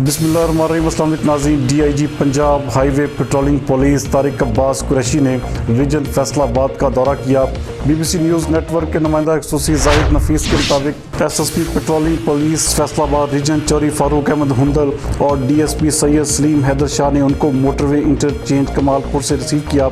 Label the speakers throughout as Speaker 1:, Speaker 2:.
Speaker 1: बिस्मिल्लाहिर्रहमानिर्रहीम। अस्सलाम वालेकुम नाज़रीन। DIG Punjab highway patrolling police Tariq Abbas Qureshi ने रीजन फैसलाबाद का दौरा किया। BBC न्यूज़ नेटवर्क के नुमाइंदा खसूसी जाहिद नफीस के मुताबिक SSP patrolling police Faisalabad region Chaudhry Farooq Ahmed Hundal और DSP सैयद सलीम हैदर शाह ने उनको मोटरवे इंटरचेंज कमालपुर से रिसीव किया।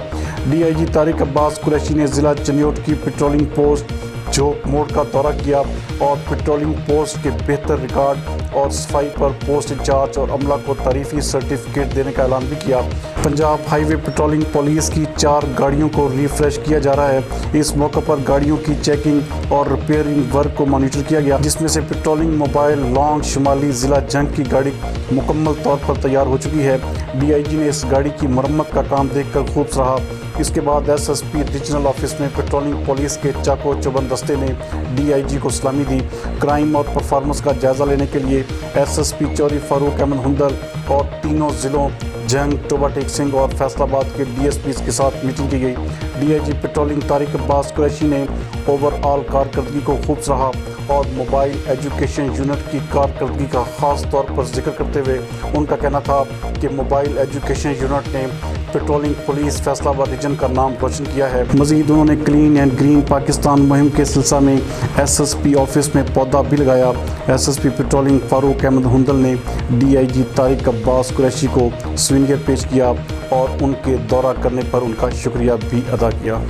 Speaker 1: DIG तारिक अब्बास कुरैशी ने ज़िला चनियोट की पेट्रोलिंग पोस्ट जोक मोड़ का दौरा किया और पेट्रोलिंग पोस्ट के बेहतर रिकॉर्ड और सफाई पर पोस्ट इंचार्ज और अमला को तारीफी सर्टिफिकेट देने का ऐलान भी किया। पंजाब हाईवे पेट्रोलिंग पुलिस की 4 गाड़ियों को रिफ्रेश किया जा रहा है। इस मौके पर गाड़ियों की चेकिंग और रिपेयरिंग वर्क को मॉनिटर किया गया, जिसमें से पेट्रोलिंग मोबाइल लॉन्ग शुमाली ज़िला जंग की गाड़ी मुकम्मल तौर पर तैयार हो चुकी है। DIG ने इस गाड़ी की मरम्मत का काम देखकर खूब सराहा। इसके बाद SSP रीजनल ऑफिस में पेट्रोलिंग पुलिस के चाको चौबंद दस्ते ने DIG को सलामी दी। क्राइम और परफॉर्मेंस का जायजा लेने के लिए SSP चौरी फारूक अहमद हुंदल और तीनों ज़िलों जंग, टोबा टेक सिंह और फैसलाबाद के DSPs के साथ मीटिंग की गई। DIG पेट्रोलिंग तारिक अब्बास कुरैशी ने ओवरऑल कारकर्दगी को खूब सराहा और मोबाइल एजुकेशन यूनिट की कारकर्दगी का ख़ास तौर पर जिक्र करते हुए उनका कहना था कि मोबाइल एजुकेशन यूनिट ने पेट्रोलिंग पुलिस फैसलाबाद रीजन का नाम रोशन किया है। मज़ीद उन्होंने क्लीन एंड ग्रीन पाकिस्तान मुहिम के सिलसिले में SSP ऑफिस में पौधा भी लगाया। SSP पेट्रोलिंग फारूक अहमद हुंदल ने DIG तारिक अब्बास कुरैशी को स्वीनियर पेश किया और उनके दौरा करने पर उनका शुक्रिया भी अदा किया।